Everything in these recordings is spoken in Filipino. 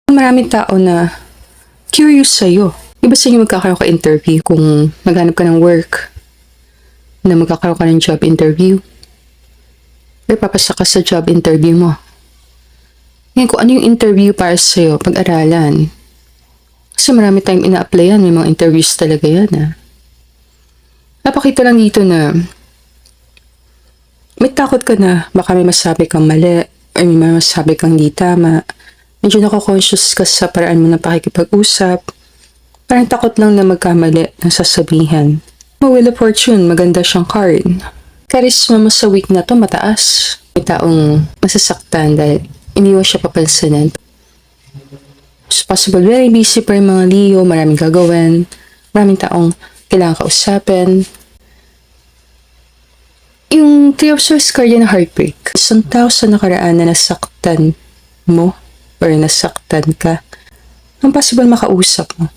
Maraming tao na curious sa'yo. Iba sa inyo magkakaroon ka interview kung naghanap ka ng work, na magkakaroon ka ng job interview, or papasa ka sa job interview mo. Ngayon, kung ano yung interview para sa'yo, pag-aralan. Kasi marami tayong ina-applyan, may mga interviews talaga yan Napakita lang dito na may takot ka na baka may masabi kang mali, or may masabi kang di tama. Medyo nako-conscious ka sa paraan mo ng pakikipag-usap. Parang takot lang na magkamali ng sasabihan. Wheel of Fortune, maganda siyang card. Charisma mo sa week na to mataas. May taong masasaktan dahil hindi mo siya papansanan. It's possible very busy pa yung mga Leo, maraming gagawin, maraming taong kailangan kausapin. Yung Three of Swords card yan na heartbreak. Isang tao sa nakaraan na nasaktan mo or nasaktan ka, ang possible makausap mo.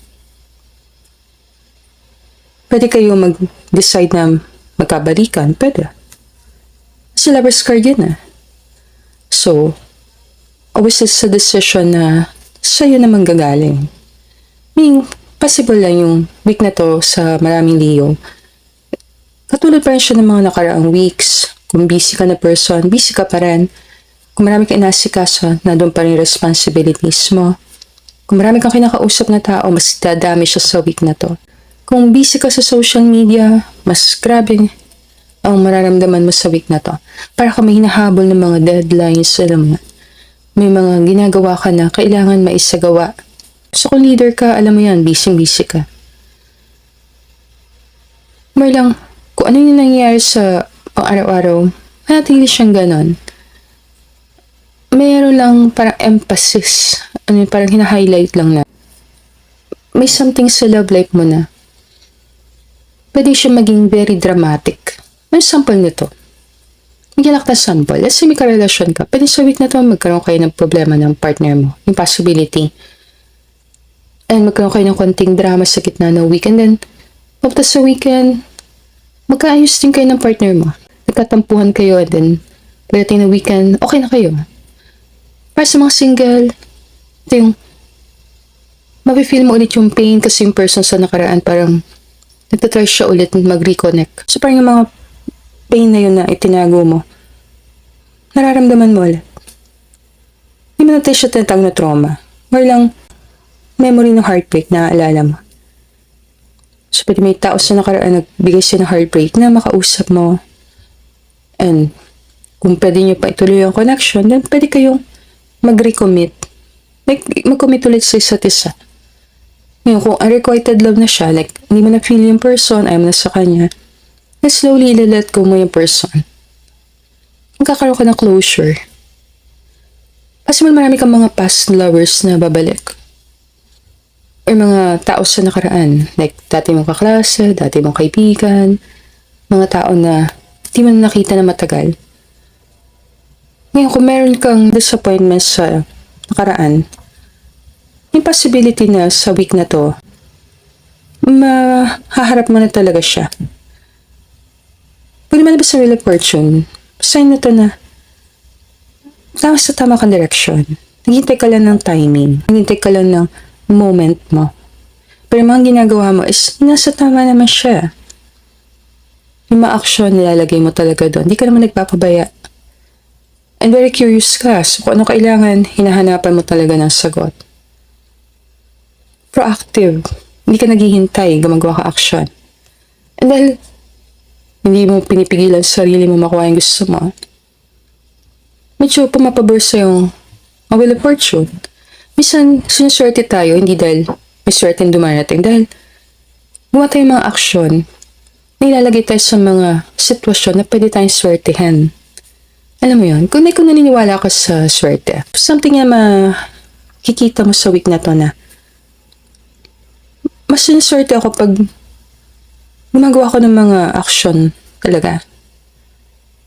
Pwede kayo mag-decide na magkabalikan, pwede. Kasi Lover's card yan So, always sa decision na sa'yo na manggagaling. Meaning, possible lang yung week na to sa maraming Leo. Katulad pa rin siya ng mga nakaraang weeks. Kung busy ka na person, busy ka pa rin. Kung marami kang inasikaso, na doon pa rin responsibilities mo. Kung marami kang kinakausap na tao, mas dadami siya sa week na to. Kung busy ka sa social media, mas grabe ang mararamdaman mo sa week na to. Para ka may hinahabol ng mga deadlines, alam mo. May mga ginagawa ka na kailangan maisagawa. So kung leader ka, alam mo yan, busy-busy ka. More lang, kung ano yung nangyayari sa pang-araw-araw, manatili siyang ganon. Mayroon lang parang emphasis. Parang hina-highlight lang na. May something sa love life mo na. Pwede siya maging very dramatic. May sample nito. Magiging na sample. Let's say may karelasyon ka. Pwede sa week na to magkaroon kayo ng problema ng partner mo. Yung possibility. And magkaroon kayo ng konting drama sa gitna ng week. And then, pagtas sa weekend, magkaayos din kayo ng partner mo. Nagkatampuhan kayo and then, pagdating ng weekend, okay na kayo. Para sa mga single, ito yung mapifeel mo ulit yung pain kasi yung person sa nakaraan parang nagtatry siya ulit mag-reconnect. So parang yung mga pain na yun na itinago mo, nararamdaman mo ulit. Hindi mo natin siya tinatawag na trauma. More lang, memory ng heartbreak na alala mo. So pwede may tao sa nakaraan nagbigay siya ng heartbreak na makausap mo. And kung pwede nyo pa ituloy yung connection, then pwede kayong mag-recommit. Mag-commit ulit sa isa't isa. Ngayon, kung unrequited love na siya, like, hindi mo na feel yung person, ayaw mo na sa kanya, then slowly let go mo yung person. Magkakaroon ka ng closure. Kasi marami kang mga past lovers na babalik. Or mga tao sa nakaraan, like, dati mong kaklase, dati mong kaibigan, mga tao na hindi mo na nakita na matagal. Ngayon, kung meron kang disappointment sa nakaraan, yung possibility na sa week na to, mahaharap mo na talaga siya. Pwede man ba sa Wheel of Fortune, sign na to na tama sa tama kang direction. Naghintay ka lang ng timing. Naghintay ka lang ng moment mo. Pero yung mga ginagawa mo is nasa tama naman siya. Yung mga action nilalagay mo talaga doon. Hindi ka naman nagpapabaya. And very curious ka. So kung ano kailangan, hinahanapan mo talaga ng sagot. Proactive. Hindi ka naghihintay, gumagawa ka action. And dahil hindi mo pinipigilan sa sarili mo makuha yung gusto mo, medyo pumapabor sa yung Wheel of Fortune. Minsan, sinuswerte tayo, hindi dahil may swerte dumarating, dahil gumawa tayo mga action na ilalagay tayo sa mga sitwasyon na pwede tayong swertehan. Alam mo yun, kung naniniwala ka sa swerte, something na makikita mo sa week na to na mas sinuswerte ako pag gumagawa ko ng mga action talaga.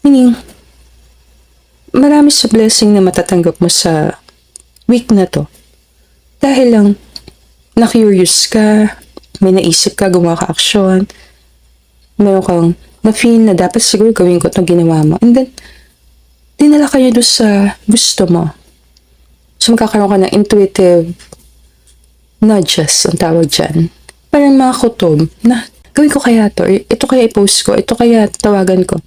Meaning, marami sa blessing na matatanggap mo sa week na to. Dahil lang, na-curious ka, may naisip ka, gumawa ka action, meron kang na-feel na dapat siguro gawin ko itong ginawa mo. And then, dinala kayo doon sa gusto mo. So, magkakaroon ka ng intuitive nudges, ang tawag dyan. Parang mga kutob na, gawin ko kaya to, ito kaya i-post ko, ito kaya tawagan ko.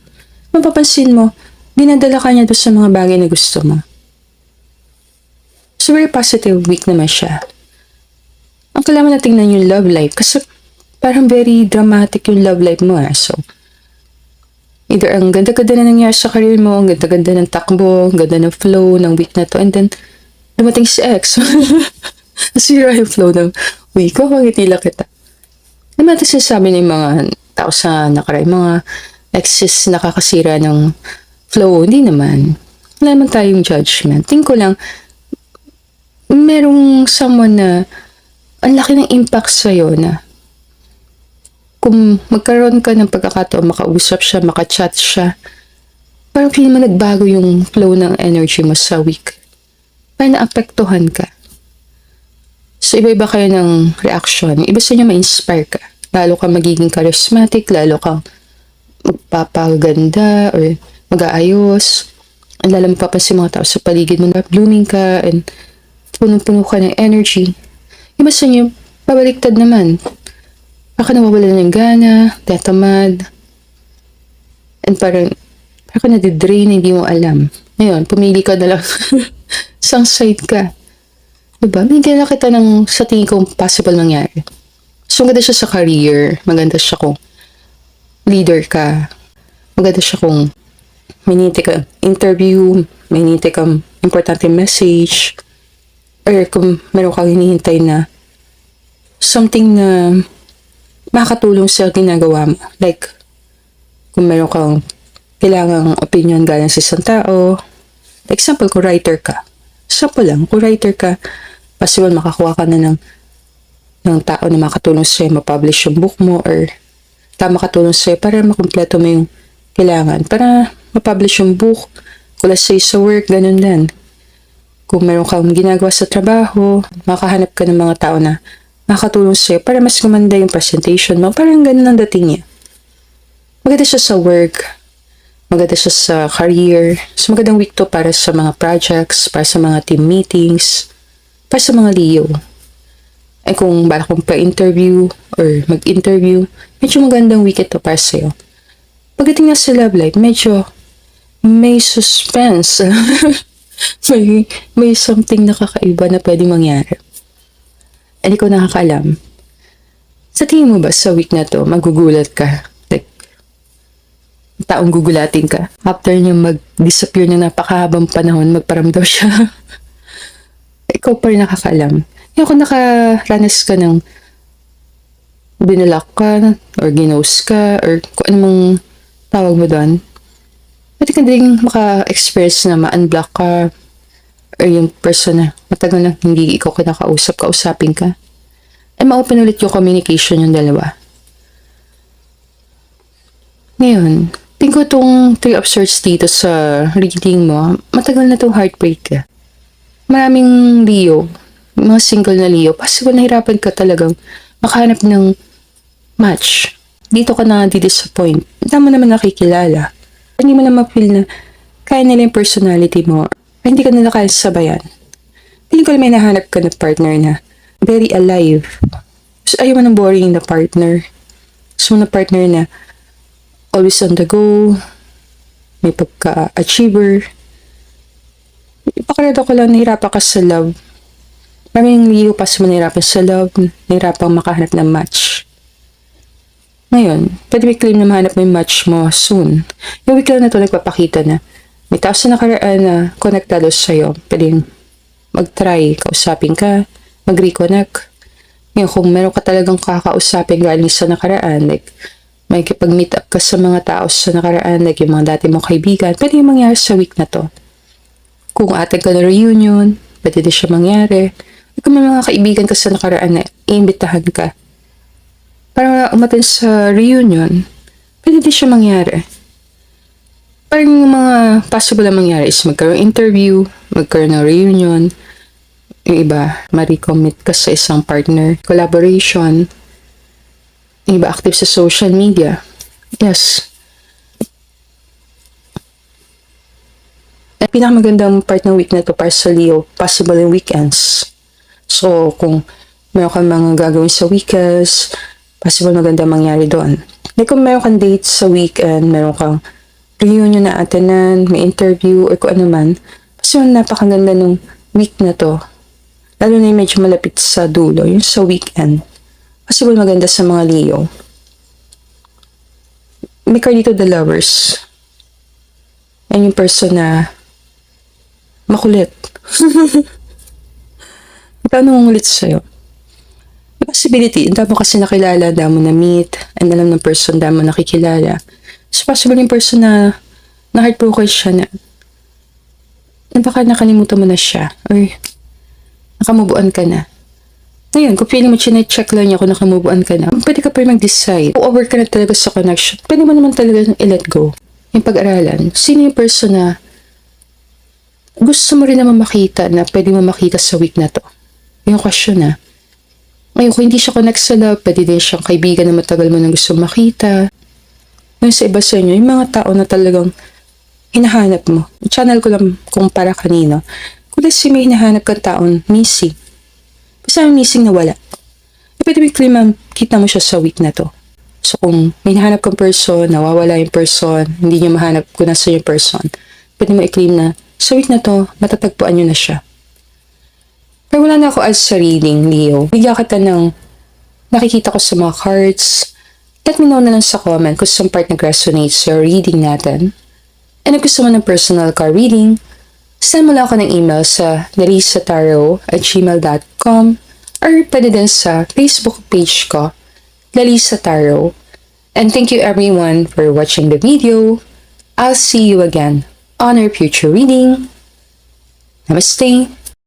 Mapapansin mo, dinadala ka niya doon sa mga bagay na gusto mo. So, very positive week naman siya. Ang kailangan na tingnan yung love life kasi parang very dramatic yung love life mo. So, either ang ganda-ganda na nangyari sa career mo, ang ganda-ganda ng takbo, ang ganda ng flow ng week na to, and then, dumating si ex. Nasira yung flow ng week ko, pangiti lang kita. Naman ito sinasabi ng mga tao sa nakaraan, mga exes nakakasira ng flow, hindi naman. Wala naman tayong judgment. Tingin ko lang, merong someone na ang laki ng impact sa'yo na kung magkaroon ka ng pagkakataon, makausap siya, makachat siya, parang feeling mo nagbago yung flow ng energy mo sa week. Parang naapektuhan ka. So, iba-iba kayo ng reaction. Iba sa inyo ma-inspire ka. Lalo kang magiging charismatic, lalo kang magpapaganda or mag-aayos. Ang lalo mapapansin mga tao sa paligid mo na blooming ka and punong-puno ka ng energy. Iba sa inyo, pabaliktad naman. Baka nawawala ng gana, tatamad, and parang ka nadidrain, hindi mo alam. Ngayon, pumili ka na lang. Isang side ka. Diba? Bigyan na kita ng sa tingin kong possible nangyari. So, maganda siya sa career. Maganda siya kung leader ka. Maganda siya kung may niti ka interview, may niti kang importante message, or kung meron kang hinihintay na something na makakatulong sa ginagawa mo. Like, kung meron kang kailangang opinion galing sa isang tao. Example, kung writer ka. Sample lang, kung writer ka, possible makakuha ka na ng tao na makatulong sa'yo mapublish yung book mo or makatulong sa'yo para makumpleto mo yung kailangan. Para mapublish yung book, kung let's say sa work, ganun din. Kung meron kang ginagawa sa trabaho, makahanap ka ng mga tao na makatulong sa'yo para mas gumanda yung presentation mo. Parang ganun ang dating niya. Maganda siya sa work, maganda siya sa career. So, magandang week to para sa mga projects, para sa mga team meetings, para sa mga Leo. Ay kung bala kong pa-interview or mag-interview, medyo magandang week ito para sa'yo. Pagdating na sa love life, medyo may suspense. may something nakakaiba na pwede mangyari. Hindi ko nakakaalam. Sa tingin mo ba sa week na to, magugulat ka? Like, taong gugulatin ka. After niya mag-disappear na napakahabang panahon, magparamdaw siya. Ikaw pa rin nakakaalam. Kaya kung nakaranas ka ng binalak ka, or ginost ka, or kung anong tawag mo doon, pwede ka din maka-experience na ma-unblock ka, or yung person na matagal na hindi ikaw kausapin ka. Ay ma-open ulit yung communication yung dalawa. Ngayon, tingin ko itong 3 of Swords dito sa reading mo, matagal na itong heartbreak ka. Maraming Leo, mga single na Leo, possible nahirapan ka talagang makahanap ng match. Dito ka na di-disappoint. Hindi mo naman nakikilala. Hindi mo naman feel na kaya nila yung personality mo. Ay, hindi ka nila kaya sabayan. Feeling ko na may nahanap ka na partner na very alive. So, ayaw mo ng boring na partner. So, na partner na always on the go, may pagka-achiever. Pakarado ko lang, nahirapan ka sa love. Maraming Leo pa sa nahirapan sa love, nahirapan makahanap ng match. Ngayon, pwede may claim na mahanap mo yung match mo soon. Yung week lang na ito nagpapakita na may tao sa nakaraan na konektado sa'yo. Pwede mag-try, kausapin ka, mag-reconnect. Ngayon, kung meron ka talagang kakausapin galing sa nakaraan, like, may kipag-meet up ka sa mga tao sa nakaraan, like yung mga dati mong kaibigan, pwede yung mangyari sa week na to. Kung atag ka na reunion, pwede din siya mangyari. Kung may mga kaibigan ka sa nakaraan na iimbitahan ka para umattend sa reunion, pwede din siya mangyari. Parang yung mga possible na mangyari is magkaroon interview, magkaroon ng reunion, yung iba, ma-recommit ka sa isang partner, collaboration, yung iba active sa social media. Yes. At pinakamagandang part ng week na to para sa Leo, possible yung weekends. So, kung meron kang mga gagawin sa weekends, possible maganda mangyari doon. Like kung meron kang date sa weekend, meron kang reunion na atanan, may interview, or kung ano man, possible napakaganda ng week na to. Lalo na yung medyo malapit sa dulo, yung sa weekend. Possible maganda sa mga Leo. May card dito, the lovers. Yan yung person na makulit. Ikaw nangungulit sa'yo. May possibility, ang dami mo kasi nakilala, dami mo na-meet, and alam ng person, dami mo nakikilala. So, possible yung person na na-heartbroken siya na baka nakalimutan mo na siya, or nakamubuan ka na. Ngayon, kung feeling mo chinecheck lang niya kung nakamubuan ka na, pwede ka pa rin mag-decide. Kung aware ka na talaga sa connection, pwede mo naman talaga i-let go. Yung pag-aralan, sino yung person na gusto mo rin naman makita na pwede mo makita sa week na to? Yung question na. Ngayon, kung hindi siya connect sa love, pwede din siyang kaibigan na matagal mo nang gusto makita. Ngayon sa iba sa inyo, yung mga tao na talagang hinahanap mo. Channel ko lang kung para kanino. Kung kasi may hinahanap kang taon, missing. Basta may missing na wala. Pwede may claim kita mo siya sa week na to. So kung may hinahanap kang person, nawawala yung person, hindi nyo mahanap kung nasa yung person, pwede mo i-claim na sa week na to, matatagpuan nyo na siya. Pero wala na ako as sa reading, Leo. Bigyan kita ng nakikita ko sa mga cards. Let me know na lang sa comment kung saan part nag-resonate sa reading natin. And if gusto mo ng personal card reading, send mo lang ako ng email sa larisataro@gmail.com or pwede din sa Facebook page ko, Lalisa Tarot. And thank you everyone for watching the video. I'll see you again on our future reading. Namaste.